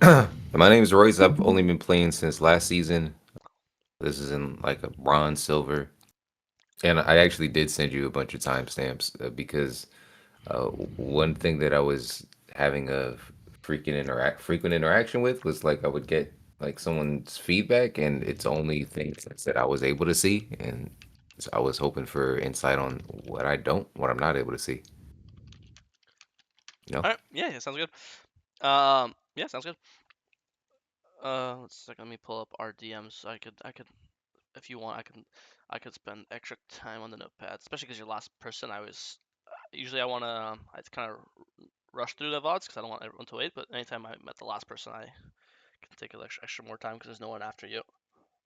My name is Royce. I've only been playing since last season. This is in like a bronze, silver, and I actually did send you a bunch of timestamps because one thing that I was having a frequent interaction with was like I would get like someone's feedback, and it's only things that I was able to see, and so I was hoping for insight on what I'm not able to see. You know? All right. Yeah, yeah, sounds good. Yeah, sounds good. Let's like let me pull up our DMs. So I could, if you want, I could spend extra time on the notepad, especially because you're the last person. Usually I want to, I kind of rush through the VODs because I don't want everyone to wait. But anytime I met the last person, I can take extra more time because there's no one after you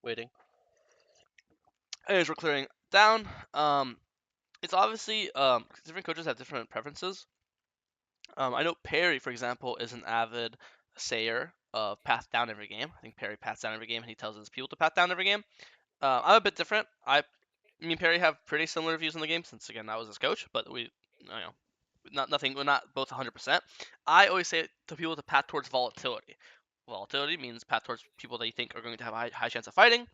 waiting. Anyways, we're clearing down. It's obviously different coaches have different preferences. I know Perry, for example, is an avid sayer of path down every game. I think Perry paths down every game, and he tells his people to path down every game. I'm a bit different. Me and Perry have pretty similar views on the game, since again I was his coach, but not nothing. We're not both 100%. I always say to people to path towards volatility. Volatility means path towards people that you think are going to have a high chance of fighting.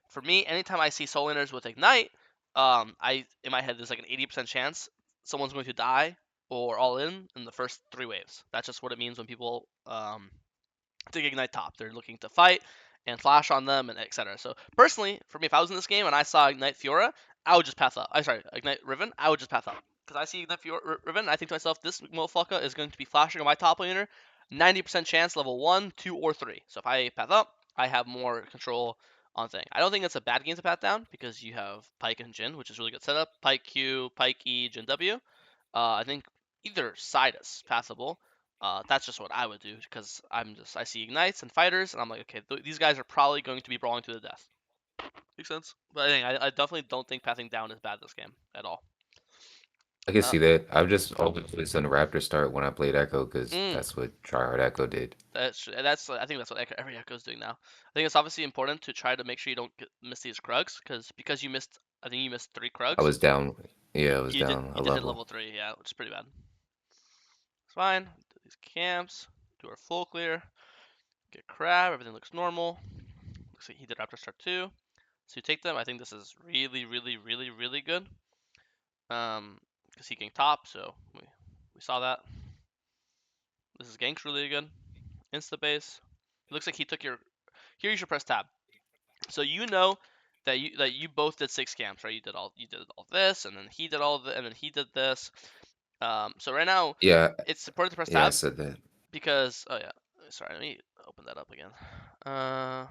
For me, anytime I see soul laners with ignite, I in my head there's like an 80% chance someone's going to die or all in the first three waves. That's just what it means when people take ignite top. They're looking to fight and flash on them and etc. So personally, for me, if I was in this game and I saw ignite Fiora, I would just path up. I sorry, ignite Riven, I would just path up because I see ignite Fiora Riven. And I think to myself, this motherfucker is going to be flashing on my top laner. 90% chance level 1, 2, or 3. So if I path up, I have more control on thing. I don't think it's a bad game to path down because you have Pyke and Jin, which is really good setup. Pyke Q, Pyke E, Jin W. I think either side is passable. That's just what I would do because I see ignites and fighters and I'm like, okay, these guys are probably going to be brawling to the death. Makes sense. But I definitely don't think pathing down is bad this game at all. I can Uh, see that. I've just always listened to Raptor start when I played Echo because mm, that's what Tryhard Echo did. that's I think that's what every Echo is doing now. I think it's obviously important to try to make sure you don't miss these Krugs because you missed. I think you missed three I Krugs. was down. Yeah, I was down You a did hit level. level 3, yeah, which is pretty bad. It's fine. Do these camps. Do our full clear. Get crab. Everything looks normal. Looks like he did Raptor start too. So you take them. I think this is really, really, really, really good. Because he ganked top, so we saw that. This is gank's really good. Insta base. It looks like he took your. Here you should press tab. So you know that you both did 6 camps, right? You did all this, and then he did all the, and then he did this. So right now, Yeah, it's important to press yeah, I tab said that. because oh yeah, sorry, let me open that up again. Uh,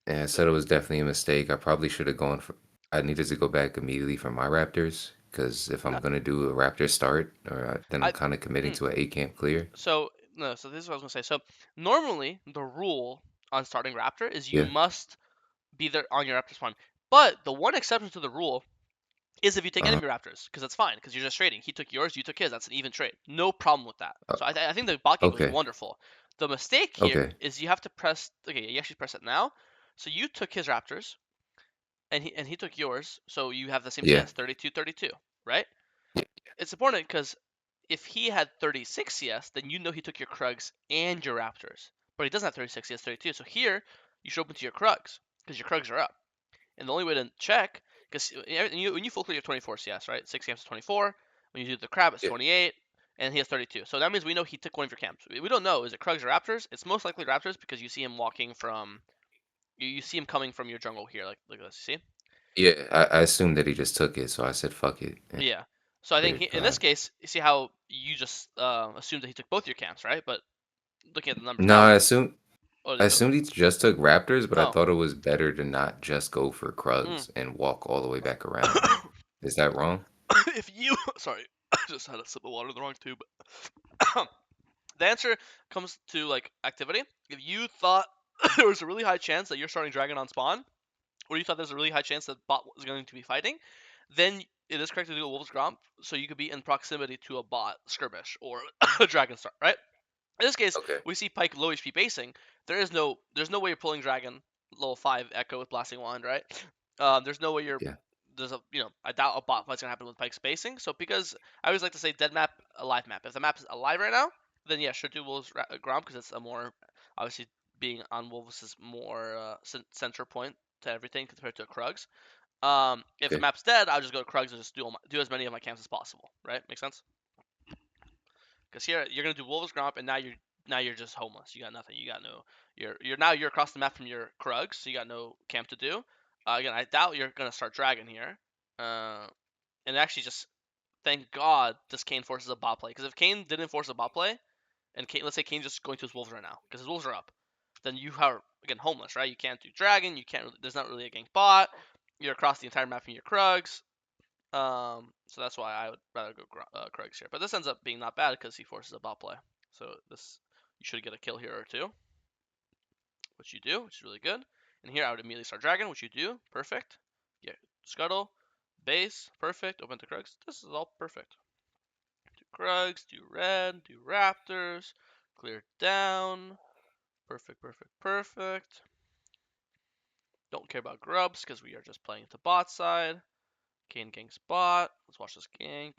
Yeah, I said it was definitely a mistake. I probably should have gone for. I needed to go back immediately for my Raptors because if I'm no, gonna do a Raptor start, then I'm I kind of committing mm, to an 8 camp clear. so no, so this is what I was gonna say. So normally the rule on starting Raptor is you Yeah. must be there on your Raptor spawn. But the one exception to the rule is if you take Uh-huh. enemy Raptors, because that's fine, because you're just trading. He took yours, you took his. That's an even trade. No problem with that. Uh, So I think the bot gank was okay. wonderful. The mistake here Okay. is you have to press. Okay, you actually press it now. So you took his Raptors, and he took yours. So you have the same Yeah. CS, 32-32, right? Yeah. It's important because if he had 36 CS, then you know he took your Krugs and your Raptors. But he doesn't have 36, he has 32. So here, you should open to your Krugs, because your Krugs are up. And the only way to check, because when you full clear your 24 CS, right? 6 camps is 24. When you do the crab, it's Yeah. 28. And he has 32. So that means we know he took one of your camps. We don't know. Is it Krugs or Raptors? It's most likely Raptors because you see him walking from. You see him coming from your jungle here, like this. See? Yeah. I assumed that he just took it, so I said fuck it and Yeah. So I think cleared in this pod. case, you see how you just assumed that he took both your camps, right? But looking at the numbers No, now, I assumed he just took Raptors, but I oh, thought it was better to not just go for mm. Krugs and walk all the way back around. Is that wrong? If you sorry, I just had a sip of water in the wrong tube. The answer comes to like activity. If you thought there was a really high chance that you're starting dragon on spawn, or you thought there's a really high chance that bot was going to be fighting, then it is correct to do a wolf's gromp, so you could be in proximity to a bot skirmish or a dragon start, right? In this case, Okay. we see Pyke low HP basing. There's no way you're pulling dragon level 5 Echo with blasting wand, right? There's no way you're Yeah. there's a I doubt a bot fight's gonna happen with Pyke spacing. So because I always like to say dead map, alive map. If the map is alive right now, then yeah, sure do Wolves Gromp because it's a more Obviously, being on Wolves is more center point to everything compared to Krugs. If the Okay. map's dead, I'll just go to Krugs and just do as many of my camps as possible. Right? Make sense? Because here you're gonna do Wolves Gromp, and now you're just homeless. You got nothing. You got no. You're across the map from your Krugs, so you got no camp to do. Again, I doubt you're gonna start Dragon here. And actually, just thank God this Kayn forces a bot play. Because if Kayn didn't force a bot play, and let's say Kayn's just going to his Wolves right now, because his Wolves are up, then you are again homeless, right? You can't do Dragon. You can't. There's not really a gank bot. You're across the entire map from your Krugs. So that's why I would rather go Krugs here. But this ends up being not bad because he forces a bot play. So this you should get a kill here or two, which you do, which is really good. And here I would immediately start Dragon, which you do, perfect. Yeah, Scuttle, base, perfect. Open to Krugs. This is all perfect. Do Krugs, do red, do Raptors, clear down. Perfect, perfect, perfect. Don't care about grubs because we are just playing to bot side. Kayn ganks bot. Let's watch this gank.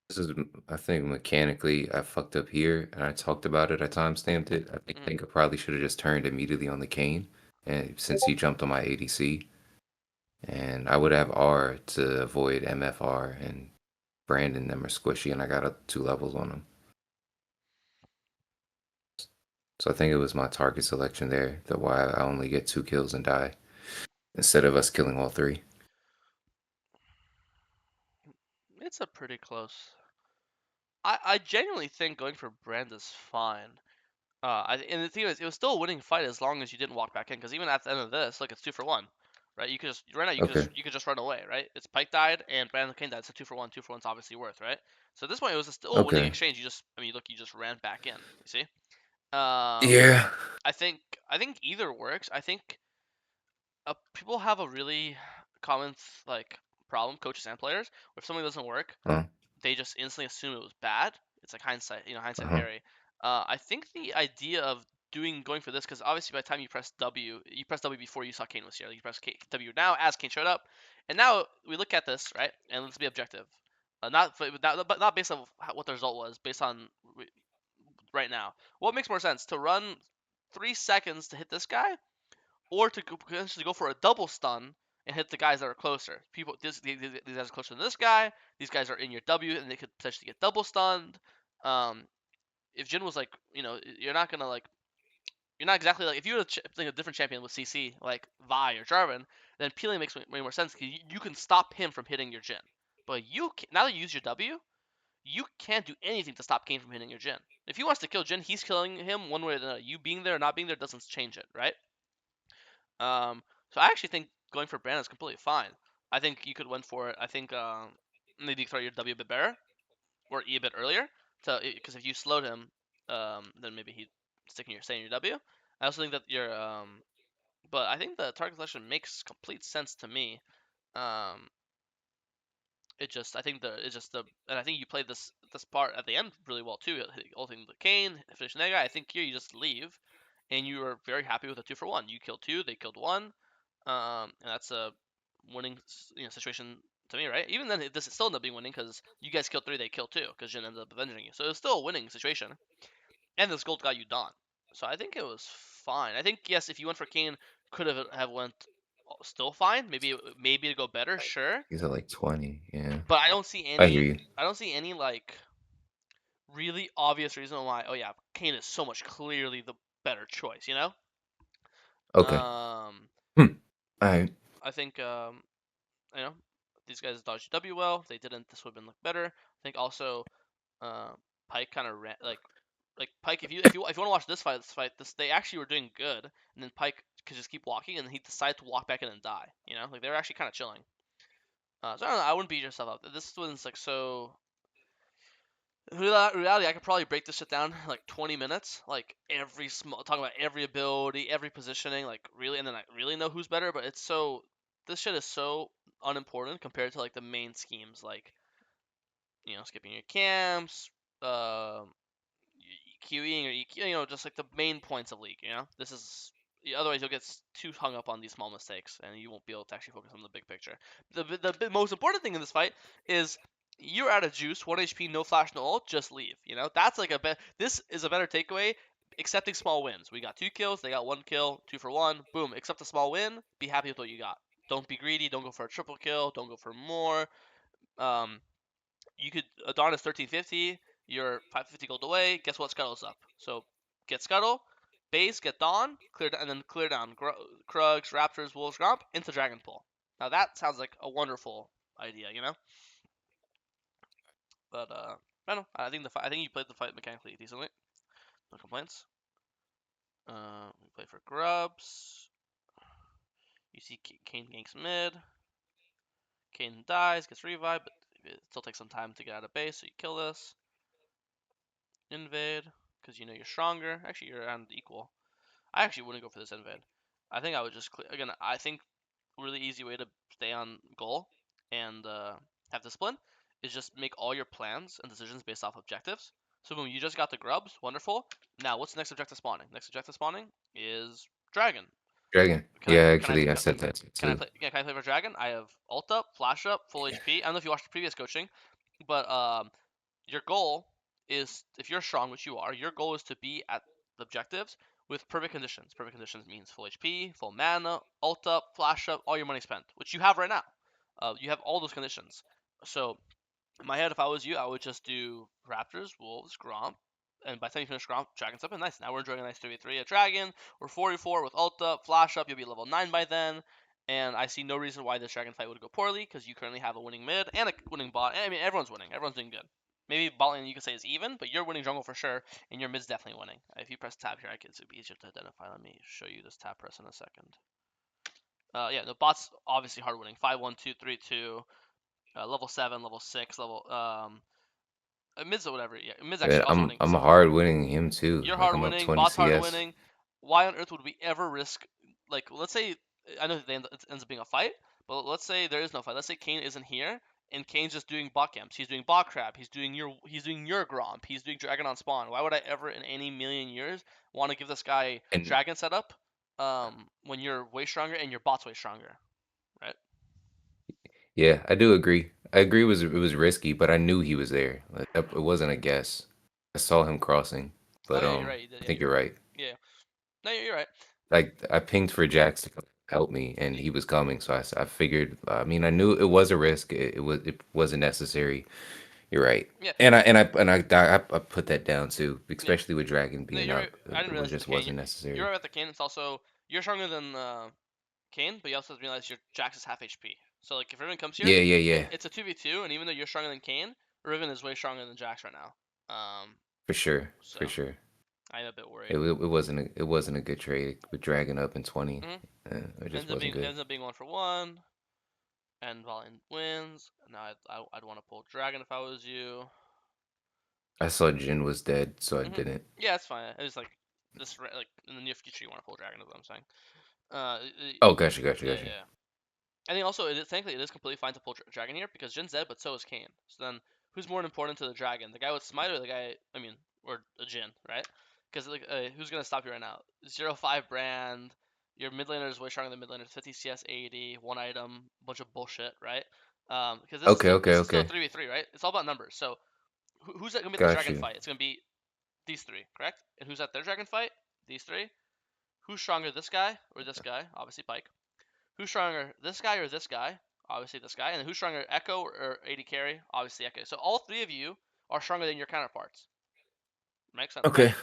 This is, I think, mechanically, I fucked up here, and I talked about it. I timestamped it. I Mm. think I probably should have just turned immediately on the Kane, and since he jumped on my ADC, and I would have R to avoid MFR, and Brandon them are squishy, and I got 2 levels on them. So I think it was my target selection there, that why I only get 2 kills and die, instead of us killing all 3. It's a pretty close. I genuinely think going for Brand is fine. And the thing is, it was still a winning fight as long as you didn't walk back in. Because even at the end of this, look, it's 2 for 1, right? You could just right now Okay. you could just run away, right? It's Pike died and Brandon Kane died. It's a 2 for 1. 2 for 1's obviously worth, right? So at this point, it was still a winning Okay. exchange. You just ran back in. You see? Um, Yeah. I think either works. I think people have a really common like problem, coaches and players. If something doesn't work, Uh, they just instantly assume it was bad. It's like hindsight, hindsight uh-huh. Harry. I think the idea of going for this, because obviously by the time you press W before you saw Kane was here. You press W now as Kane showed up, and now we look at this right, and let's be objective. Not based on what the result was, based on right now. What makes more sense to run 3 seconds to hit this guy, or to potentially go for a double stun and hit the guys that are closer. These guys are closer than this guy. These guys are in your W, and they could potentially get double stunned. Um, if Jin was like, you're not exactly like if you were a different champion with CC like Vi or Jarvan, then peeling makes way more sense because you can stop him from hitting your Jin. But now that you use your W, you can't do anything to stop Kayn from hitting your Jin. If he wants to kill Jin, he's killing him one way or another. You being there or not being there doesn't change it, right? So I actually think going for Brand is completely fine. I think you could win for it. I think maybe throw your W a bit better or E a bit earlier, because if you slowed him, then maybe he'd stay in your W. I also think that but I think the target selection makes complete sense to me. Um, and I think you played this part at the end really well too. Ulting the Kayn, finishing that guy. I think here you just leave, and you were very happy with a 2 for 1. You killed 2, they killed 1. And that's a winning situation to me, right? Even then, this still ended up being winning because you guys killed 3, they killed 2, because Jin ended up avenging you. So it was still a winning situation, and this gold got you done. So I think it was fine. I think yes, if you went for Kayn, could have went still fine. Maybe to go better, sure. He's at like 20. Yeah. But I hear you. I don't see any like really obvious reason why. Oh yeah, Kayn is so much clearly the better choice. Okay. Um, Hmm. All right. I think you know, these guys dodged W well. If they didn't, this would have been look better. I think also uh, Pike kind of ran like Pike. If you want to watch this they actually were doing good, and then Pike could just keep walking, and he decided to walk back in and die. Like they were actually kind of chilling. So I don't know. I wouldn't beat yourself up. This one's like so. In reality, I could probably break this shit down in like 20 minutes, like talking about every ability, every positioning, like really, and then I really know who's better. But this shit is so unimportant compared to like the main schemes, like skipping your camps, um, QEing or EQ, just like the main points of League. This is otherwise you'll get too hung up on these small mistakes, and you won't be able to actually focus on the big picture. The most important thing in this fight is you're out of juice, 1 HP, no flash, no ult, just leave. That's like this is a better takeaway accepting small wins. We got 2 kills, they got 1 kill, 2 for 1. Boom, accept a small win. Be happy with what you got. Don't be greedy. Don't go for a triple kill. Don't go for more. Um, you could Adonis 1350. You're 550 gold away. Guess what? Scuttle's up. So get Scuttle, base, get Dawn, clear, and then clear down Krugs, Raptors, Wolves, Gromp into Dragon Pool. Now that sounds like a wonderful idea, you know. But I don't know. I think you played the fight mechanically decently. No complaints. We play for Grubs. You see Kayn ganks mid. Kayn dies, gets revived, but it still takes some time to get out of base, so you kill this. Invade, because you know you're stronger. Actually, you're around equal. I actually wouldn't go for this invade. I think I would just again. I think a really easy way to stay on goal and have discipline is just make all your plans and decisions based off objectives. So boom, you just got the grubs, wonderful. Now what's the next objective spawning? Next objective spawning is dragon. Dragon. Can I Yeah, can I actually, I said that can I too. play? Yeah, can I play for dragon? I have ult up, flash up, full HP. I don't know if you watched the previous coaching, but your goal is, if you're strong, which you are, your goal is to be at the objectives with perfect conditions. Perfect conditions means full HP, full mana, ult up, flash up, all your money spent, which you have right now. You have all those conditions. So in my head, if I was you, I would just do Raptors, Wolves, Gromp, and by the time you finish Gromp, Dragon's up, and nice. Now we're enjoying a nice 3v3 at Dragon. We're 44 with ult up, flash up. You'll be level 9 by then. And I see no reason why this Dragon fight would go poorly, because you currently have a winning mid and a winning bot. I mean, everyone's winning. Everyone's doing good. Maybe bot lane you could say is even, but you're winning jungle for sure, and your mid's definitely winning. If you press tab here, it's be easier to identify. Let me show you this tab press in a second. Yeah, the bot's obviously hard winning. 5-1-2-3-2, level 7, level 6, level mid's or whatever. Yeah, mid's Yeah, actually also I'm winning. I'm hard winning him too. You're Like hard I'm up winning. 20 Bot's hard CS. winning. Why on earth would we ever risk, like, let's say, I know it ends up being a fight, but let's say there is no fight. Let's say Kayn isn't here, and Kayn's just doing bot camps. He's doing bot crab. He's doing your Gromp. He's doing dragon on spawn. Why would I ever in any million years want to give this guy And dragon setup, when you're way stronger and your bot's way stronger, right? yeah, I do agree. I agree it was risky, but I knew he was there. Like, it wasn't a guess. I saw him crossing, Oh but yeah, you're right. You did. I Yeah, think you're right. yeah. No, you're right. Like I pinged for Jax to come help me, and he was coming, so I figured. I mean, I knew it was a risk. It wasn't necessary. You're right. Yeah, And I put that down too, yeah. especially with Dragon No, being you're right. up. I didn't It was realize with just the Kayn. wasn't You're necessary. right with the Kayn. It's also you're stronger than Kayn, but you also have to realize your Jax is half HP. So like if Riven comes here, Yeah, yeah, yeah, it's a 2v2, and even though you're stronger than Kayn, Riven is way stronger than Jax right now. for sure, So for sure. I'm a bit It worried. wa- it wasn't a good trade with Dragon up in 20. Mm-hmm. It just wasn't good. Ends up being 1 for 1, and Valiant wins. Now I'd want to pull Dragon if I was you. I saw Jin was dead, so I Mm-hmm. didn't. Yeah, it's fine. It's like this like in the near future you want to pull Dragon is what I'm saying. Oh, gotcha, gotcha, Yeah, gotcha. yeah. I think also thankfully it is completely fine to pull Dragon here because Jin's dead, but so is Kayn. So then, who's more important to the Dragon? The guy with Smite or the guy? I mean, or a Jin, right? Because like, who's gonna stop you right now? 0-5 brand. Your mid laner is way stronger than mid laner. 50 CS, 80, one item, bunch of bullshit, right? Because Okay, okay, this is still a okay. 3v3, right? It's all about numbers. So who's gonna be at the Got Dragon you. fight? It's gonna be these three, correct? And who's at their Dragon fight? These three. Who's stronger, this guy or this guy? Obviously Pike. Who's stronger, this guy or this guy? Obviously this guy. And then who's stronger, Ekko or AD carry? Obviously Ekko. So all three of you are stronger than your counterparts. Makes sense, right? Okay.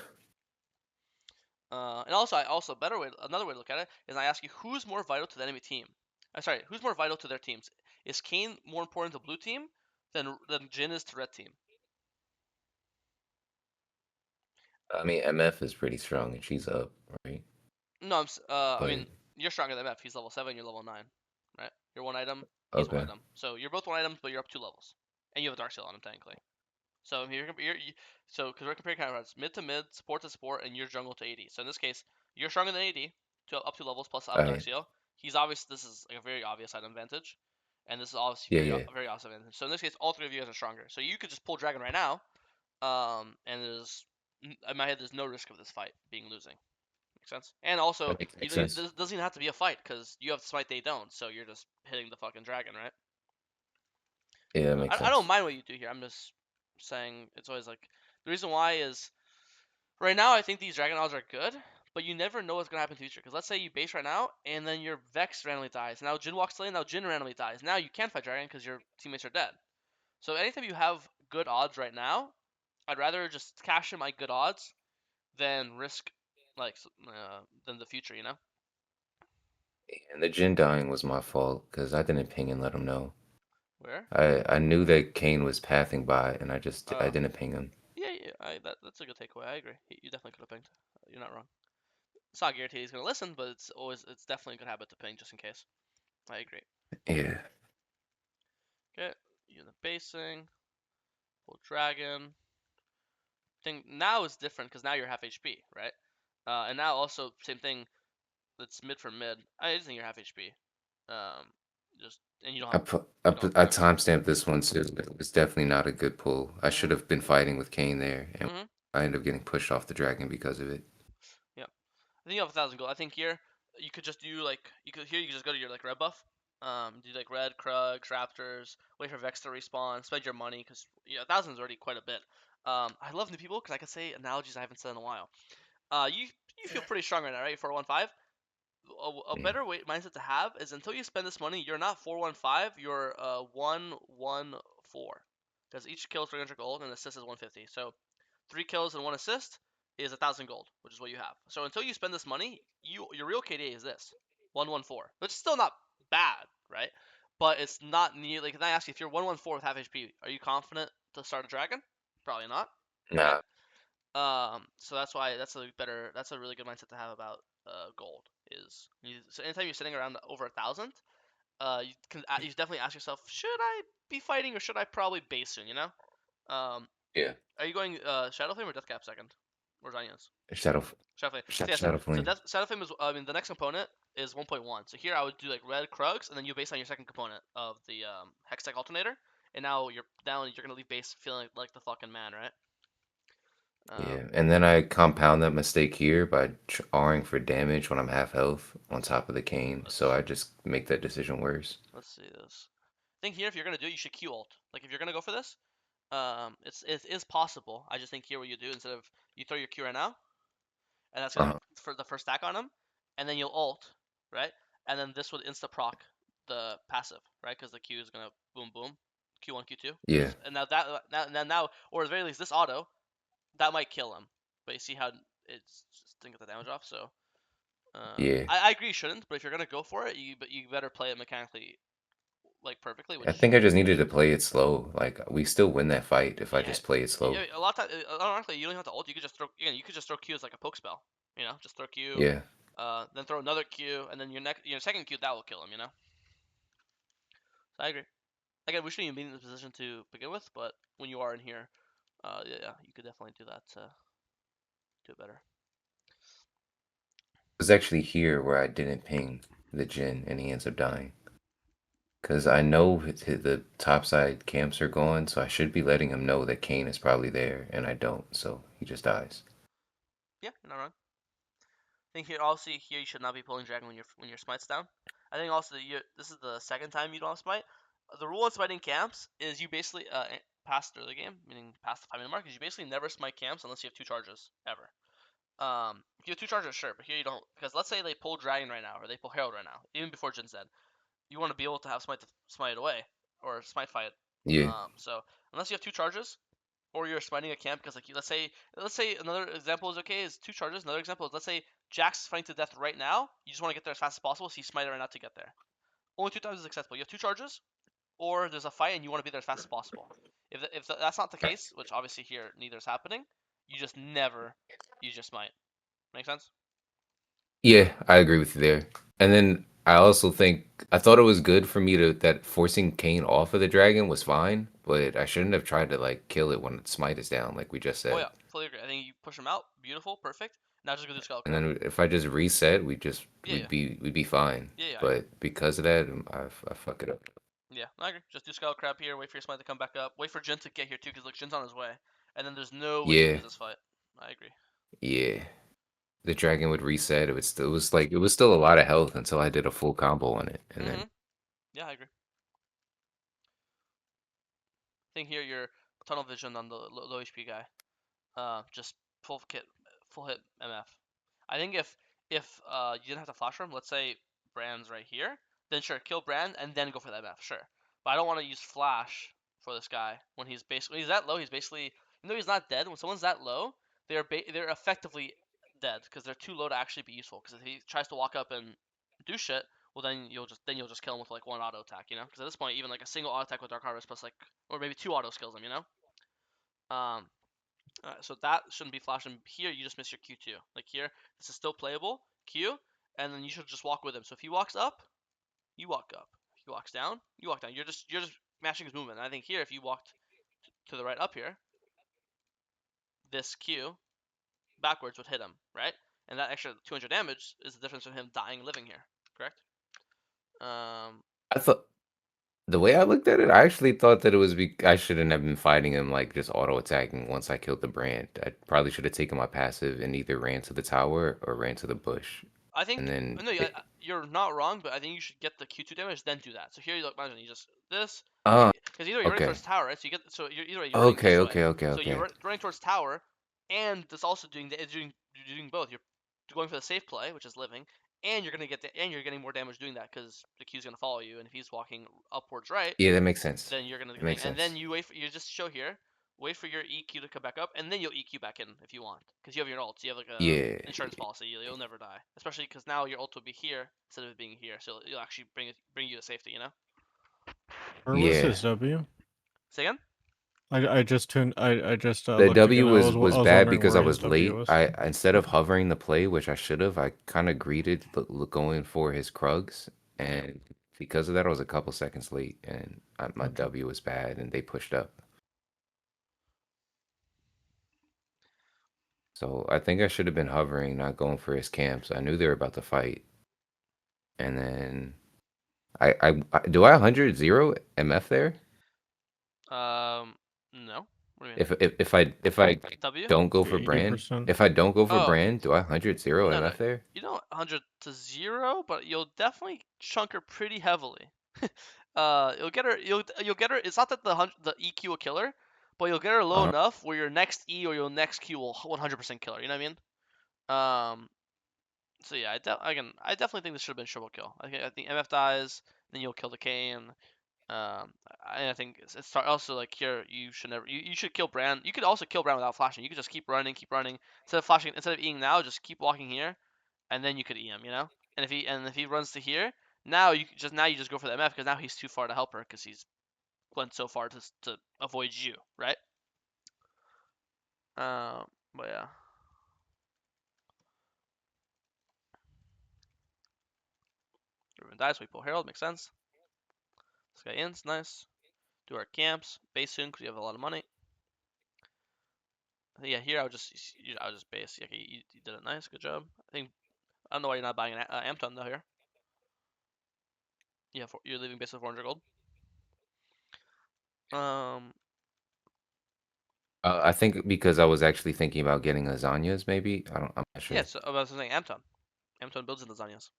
And also, another way to look at it is I ask you who's more vital to the enemy team. Sorry, who's more vital to their teams? Is Kayn more important to blue team than Jin is to red team? I mean, MF is pretty strong, and she's up, right? No, I But mean, you're stronger than MF. He's level 7, you're level 9, right? You're one item, he's one okay. item. So you're both one items, but you're up 2 levels, and you have a dark seal on him technically. So so because we're comparing counterparts, mid to mid, support to support, and your jungle to AD. So in this case, you're stronger than AD, up 2 levels plus All up Dark right. Seal. He's obvious. This is like a very obvious item advantage, and this is obviously Yeah, yeah. very obvious advantage. So in this case, all three of you guys are stronger. So you could just pull Dragon right now, and there's in my head there's no risk of this fight being losing. Makes sense. And also, That makes this sense. doesn't even have to be a fight because you have smite, they don't. So you're just hitting the fucking dragon, right? Yeah, that makes I don't sense. mind what you do here. I'm just saying it's always like the reason why is Right now, I think these dragon odds are good, but you never know what's gonna happen in the future. Because let's say you base right now, and then your Vex randomly dies. Now Jin walks lane. Now Jin randomly dies. Now you can't fight dragon because your teammates are dead. So anytime you have good odds right now, I'd rather just cash in my good odds than risk like than the future. You know And the Jin dying was my fault because I didn't ping and let him know. where? I knew that Kayn was passing by, and I Uh, didn't ping him. yeah, yeah. That's a good takeaway. I agree. You definitely could have pinged. You're not wrong. It's not guaranteed he's gonna listen, but it's definitely a good habit to ping just in case. I agree. Yeah, Okay, you the basing, full dragon. Thing now is different because now you're half HP, right? And now also same thing. That's mid for mid. I just think you're half HP. Um, just and you don't have I Grimlock. timestamped this one too. It was definitely not a good pull. I should Mhm. have been fighting with Kayn there, and Mhm. I ended up getting pushed off the dragon because of it. Yeah. I think you have 1,000 gold. I think here you could just do like you could just go to your like red buff. Do like red Krugs, Raptors. Wait for Vex to respawn. Spend your money because 1,000 is already quite a bit. I love new people because I can say analogies I haven't said in a while. You feel pretty strong right now, right? 415. A Mm. better way mindset to have is until you spend this money, you're not 415, you're 114. Because each kill is 300 gold and assist is 150. So 3 kills and 1 assist is 1,000 gold, which is what you have. So until you spend this money, your real KDA is this 114, which is still not bad, right? But it's not near like. Can I ask you if you're 114 with half HP, are you confident to start a dragon? Probably not, right? Nah, So that's why that's a really good mindset to have about gold is so anytime you're sitting around over 1,000, you definitely ask yourself, should I be fighting or should I probably base soon? Um, yeah. are you going Shadow Flame or Deathcap second? Or Zanya's? Shadow, Shadow Flame. So yeah, Shadow so Flame. Shadow Flame is I mean the next component is 1.1. So here I would do like red Krugs and then you base on your second component of the Hextech alternator, and now you're gonna leave base feeling like the fucking man, right? Um, Yeah, and then I compound that mistake here by Ring for damage when I'm half health on top of the cane, so let's I just make that decision worse. let's see this. I think here if you're gonna do it, you should Q ult. Like if you're gonna go for this, it is possible. I just think here what you do instead of you throw your Q right now, and that's gonna Uh-huh. for the first stack on him, and then you'll ult, right? And then this would insta proc the passive, right? Because the Q is gonna boom boom, Q1 Q2. Yeah, And now or at the very least this auto that might kill him. But you see how it's just didn't get the damage off. So yeah. I agree you shouldn't, but if you're gonna go for it, you better play it mechanically like perfectly, I which think I just needed to play it slow. Like we still win that fight if I yeah, just play it slow. yeah. A lot of time, ironically, you don't have to ult. You could just throw again. You could just throw Q as like a poke spell. Just throw Q, Yeah. then throw another Q, and then your second Q that will kill him. So I agree. Again, we shouldn't even be in this position to begin with, but when you are in here, yeah, you could definitely do that to do it better. It was actually here where I didn't ping the Jin and he ends up dying. Because I know the topside camps are gone, so I should be letting him know that Kane is probably there, and I don't, so he just dies. Yeah, you're not wrong. I think here also here you should not be pulling dragon when your smite's down. I think also this is the second time you don't have smite. The rule on smiting camps is you basically past the early game, meaning past the 5 minute mark, is you basically never smite camps unless you have 2 charges ever. If you have 2 charges, sure, but here you don't, because let's say they pull dragon right now or they pull herald right now, even before Jin's dead, you want to be able to have smite it away or smite fight. Yeah, So unless you have 2 charges, or you're smiting a camp because like let's say another example is okay is 2 charges. Another example is let's say Jack's fighting to death right now. You just want to get there as fast as possible, so you smite it right now to get there. Only 2 times is acceptable. You have 2 charges, or there's a fight and you want to be there as fast as possible. If that's not the case, which obviously here neither is happening, you just never use your smite. Make sense? yeah, I agree with you there. And then I also think I thought it was good for me to that forcing Kane off of the dragon was fine, but I shouldn't have tried to like kill it when smite is down, like we just Oh said. yeah, fully agree. I think you push him out, beautiful, perfect. Now just go do skull And crab. then if I just reset, Yeah, yeah, we'd be fine. yeah, yeah. I agree. But because of that, I fuck it up. Yeah, I agree. Just do skull crab here. Wait for your smite to come back up. Wait for Jin to get here too, because look, Jin's on his way, and then there's no way you Yeah, lose this fight. I agree. yeah. The dragon would reset. It was still a lot of health until I did a full combo on it, and then Mhm. Yeah, I agree. I think here you're tunnel vision on the low HP guy. Just full kit. full hit MF. I think if you didn't have to flash for him, let's say Brand's right here, then sure, kill Brand and then go for the MF, sure. But I don't want to use flash for this guy when he's basically he's that low. He's basically even though he's not dead. When someone's that low, they're effectively dead because they're too low to actually be useful. Because if he tries to walk up and do shit, well then you'll just kill him with like one auto attack, you know? Because at this point, even like a single auto attack with Dark Harvest plus like or maybe two autos kills him, you know? Um, so that shouldn't be flashing. Here, you just miss your Q2. Like here, this is still playable. Q, and then you should just walk with him. So if he walks up, you walk up. If he walks down, you walk down. You're just matching his movement. And I think here, if you walked to the right up here, this Q backwards would hit him, right? And that extra 200 damage is the difference from him dying and living here. Correct? Um, I thought the way I looked at it, I actually thought that it was I shouldn't have been fighting him like just auto attacking once I killed the brand. I probably should have taken my passive and either ran to the tower or ran to the bush. I And think then no, you're not wrong, but I think you should get the Q2 damage, then do that. So here, you look, imagine you just this, oh, because either you're running okay. towards tower, right? So you get so you're either way, you're running Okay, this way. okay, okay, So you're okay. running towards tower, and that's also doing you're doing both. You're going for the safe play, which is living, and you're getting more damage doing that because the Q's gonna follow you, and if he's walking upwards right, Yeah, that makes sense. then you're gonna That thing, makes and then sense. you just show here, wait for your EQ to come back up, and then you'll EQ back in if you want, because you have your ults, you have like a Yeah, insurance policy, you'll never die, especially because now your ult will be here instead of it being here, so you'll actually bring you to safety, you know. Where was yeah. his W? Say again. I just tuned. I just The looked W again. was I was bad wondering because where I his was W late. was. I instead of hovering the play, which I should have, I kind of greeted going for his Krugs, and because of that, I was a couple seconds late, and my Okay. W was bad, and they pushed up. So I think I should have been hovering, not going for his camps. I knew they were about to fight, and then I do I 100 0 MF there? No. What do you mean? If I W? don't go for brand, 80%. if I don't go for Oh, brand, do I 100 0 no, no. MF there? You don't 100 to 0, but you'll definitely chunk her pretty heavily. You'll get her. You'll get her. It's not that the EQ will kill her, but you'll get her low Uh-huh. enough where your next E or your next Q will 100% kill her. You know what I mean? So yeah, I definitely think this should have been triple kill. I think MF dies, then you'll kill the Kayn. I think it's also like here you should never you should kill Brand. You could also kill Brand without flashing. You could just keep running instead of flashing instead of Eing now. Just keep walking here, and then you could E him. You know, and if he runs to here, now you just go for the MF because now he's too far to help her because he's went so far to avoid you, right? But yeah, Ruben dies. We pull Herald. Makes sense. This guy ends. Nice. Do our camps. Base soon because we have a lot of money. Yeah, here I would just base. Okay, you did it nice. Good job. I don't know why you're not buying an Amton though here. Yeah, you're leaving base with 400 gold. Um, I think because I was actually thinking about getting lasagnas, maybe. I'm not yeah. sure. So I was saying Amton. Amton builds in lasagnas.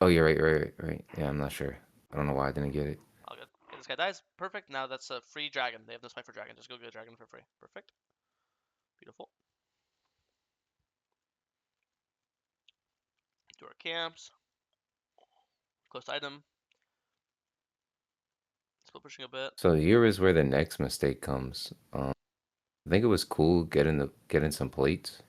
Oh, you're right, right, right, right. Yeah, I'm not sure. I don't know why I didn't get it. All good. Okay, this guy dies. Perfect. Now that's a free dragon. They have no spike for dragon. Just go get a dragon for free. Perfect. Beautiful. Do our camps. Close item. Still pushing a bit. So here is where the next mistake comes. I think it was cool getting some plates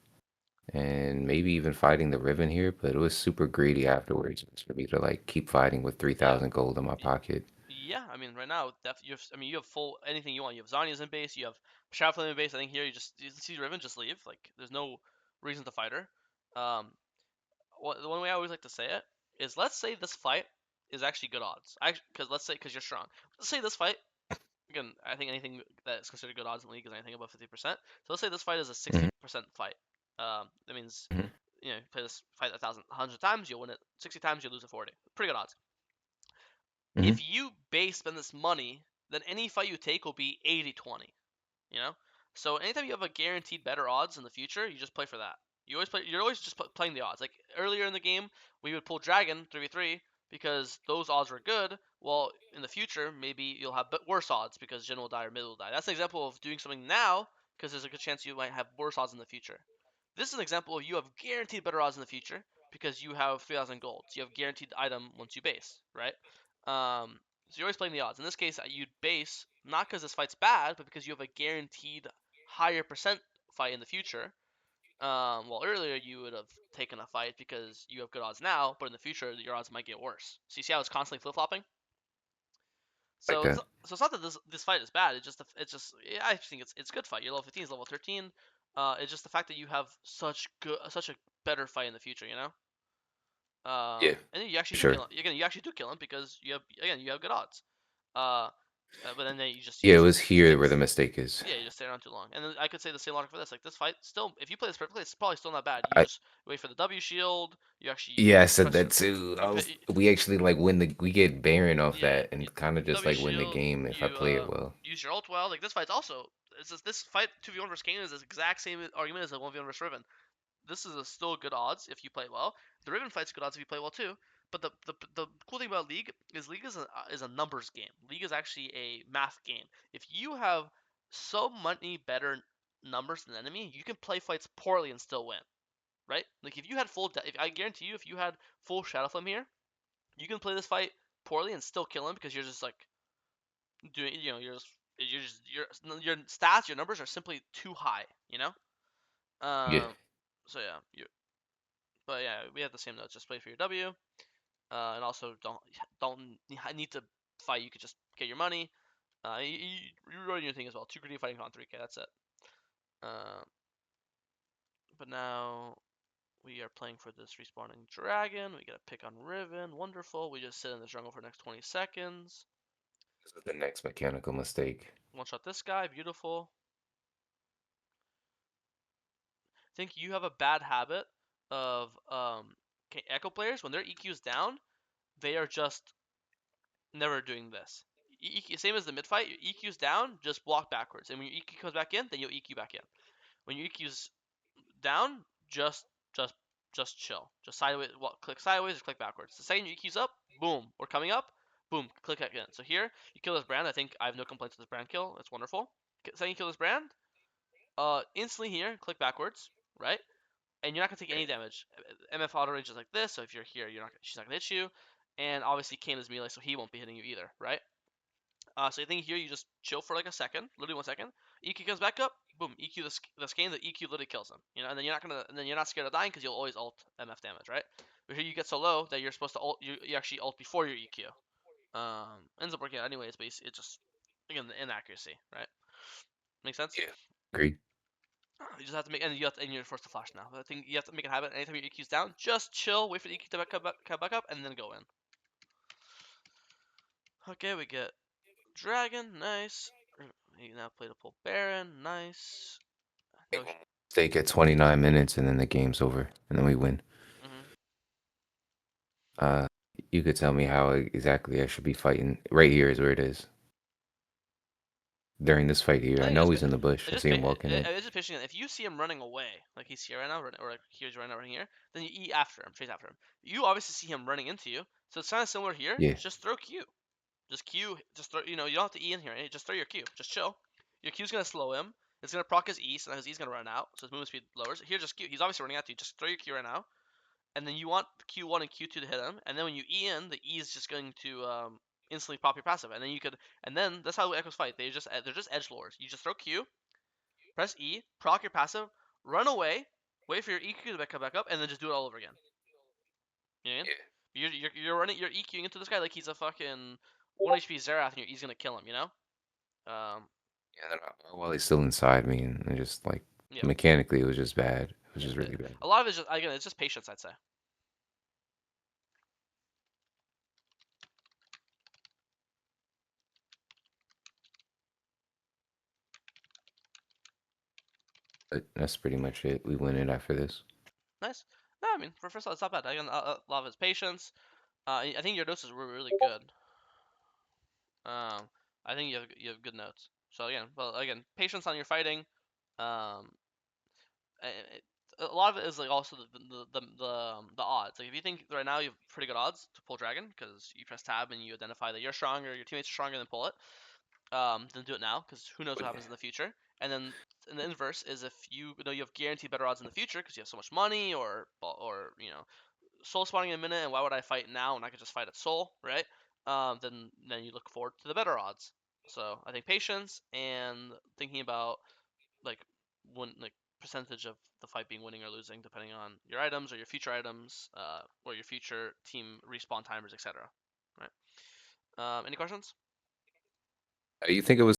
and maybe even fighting the Riven here, but it was super greedy afterwards for me to like keep fighting with Yeah. 3,000 gold in my pocket. Yeah. I mean, right now, you have full anything you want. You have Zanya's in base. You have Shadowflame in base. I think here you see Riven just leave. Like there's no reason to fight her. Um, the one way I always like to say it is, let's say this fight is actually good odds. Because let's say because you're strong. Let's say this fight again. I think anything that is considered good odds in the league is anything above 50%. So let's say this fight is a Hmm. 60% fight. That means Hmm. play this fight 100 times, you'll win it 60 times, you lose it 40. Pretty good odds. Hmm. If you base spend this money, then any fight you take will be 80-20. You know, so anytime you have a guaranteed better odds in the future, you just play for that. You're always just playing the odds. Like earlier in the game, we would pull Dragon 3v3 because those odds were good. Well, in the future, maybe you'll have worse odds because Jin will die or Mid will die. That's an example of doing something now because there's a good chance you might have worse odds in the future. This is an example of you have guaranteed better odds in the future because you have 3,000 gold. So you have guaranteed item once you base, right? So you're always playing the odds. In this case, you'd base not because this fight's bad, but because you have a guaranteed higher percent fight in the future. Well, earlier you would have taken a fight because you have good odds now, but in the future your odds might get worse. So you see how it's constantly flip flopping. Like So that. it's not that this fight is bad. It's just yeah, I think it's a good fight. You're level 15, is level 13. It's just the fact that you have such a better fight in the future. Yeah, And then you actually do sure. kill him. Again, you actually do kill him because you have good odds. Uh, but then you Yeah, it just was here stick. where the mistake is. Yeah, you just stay around too long. And then I could say the same logic for this. Like this fight, still, if you play this perfectly, it's probably still not bad. You I just wait for the W shield. You actually Yeah, I said press that too. you pay, We actually like we get Baron off yeah, that and kind of just W like win the shield. game if I You play it well. use your ult well. Like this fight's also this fight 2v1 versus Kayn is the exact same argument as a 1v1 versus Riven. This is still good odds if you play well. The Riven fight's good odds if you play well too. But the cool thing about League is a numbers game. League is actually a math game. If you have so many better numbers than the enemy, you can play fights poorly and still win. Right? Like if you had if I guarantee you, if you had full Shadow Flame here, you can play this fight poorly and still kill him because you're just like doing, your stats, your numbers are simply too high. Yeah, Um. So yeah, but yeah, we have the same notes. Just play for your W. And also don't need to fight. You could just get your money. You run your thing as well. 2 greedy fighting on 3k. That's it. Uh, but now we are playing for this respawning dragon. We get a pick on Riven. Wonderful. We just sit in the jungle for the next 20 seconds. this is the next mechanical mistake. One shot this guy. Beautiful. I think you have a bad habit of Ekko players when their EQ's down, they are just never doing this. Same as the mid fight, your EQ's down, just walk backwards, and when your EQ comes back in, then you'll EQ back in. When your EQ's down, just just chill, just sideways, click sideways or click backwards. The second your EQ's up, boom, or coming up, boom, click back in. So here, you kill this brand. I think I have no complaints with this brand kill. It's wonderful. Second you kill this brand, instantly here, click backwards, right? And you're not gonna take any damage. MF auto range is like this, so if you're here, she's not gonna hit you. And obviously Kayn is melee, so he won't be hitting you either, right? So you think here you just chill for like a second, literally 1 second. EQ comes back up, boom, EQ the scan, the EQ literally kills him. And then you're not scared of dying because you'll always ult MF damage, right? But here you get so low that you're supposed to ult, you actually ult before your EQ. Ends up working out anyways, but it just again the inaccuracy, right? Make sense? Yeah, agree. You just have to make, and you're forced to flash now. I think you have to make a habit. Anytime your EQ's down, just chill, wait for the EQ to come back up, and then go in. Okay, we get Dragon, nice. You now play to pull Baron, nice. No. Mistake at 29 minutes and then the game's over and then we win. Mhm. Uh, you could tell me how exactly I should be fighting. Right here is where it is. During this fight here, I I think know he's in the bush. I see him walking in. it's just patient. If you see him running away, like he's here right now, or like here's right now, running here, then you E after him, chase after him. You obviously see him running into you, so it's kind of similar here. Yeah, Just throw Q. Just Q. Just throw. You don't have to E in here. Just throw your Q. Just chill. Your Q's gonna slow him. It's gonna proc his E, so now his E's gonna run out, so his movement speed lowers. Here, just Q. He's obviously running at you. Just throw your Q right now, and then you want Q1 and Q2 to hit him, and then when you E in, the E is just going to instantly pop your passive, and then that's how Echoes fight. They're just edge lords. You just throw Q, press E, proc your passive, run away, wait for your EQ to come back up, and then just do it all over again. You know what I mean? You're EQing into this guy like he's a fucking 1 HP Xerath, and he's gonna kill him. yeah. Then while he's still inside me, and I just like Yeah. mechanically, it was just bad. It was Yeah. just really bad. A lot of it's just again, it's just patience, I'd say. But that's pretty much it. We win it after this. Nice. No, I mean for first of all, it's not bad. Again, a lot of it's patience. I think your doses were really good. I think you have good notes. So again, patience on your fighting. Um, a lot of it is like also the odds. Like if you think right now you have pretty good odds to pull dragon because you press tab and you identify that you're stronger, your teammates are stronger, than pull it. Then do it now because who knows what happens in the future. And then in the inverse is if you know you have guaranteed better odds in the future because you have so much money or soul spawning in a minute, and why would I fight now when I could just fight at soul, right? Then you look forward to the better odds. So I think patience and thinking about like like percentage of the fight being winning or losing depending on your items or your future items, or your future team respawn timers, etc. Right? Any questions? You think it was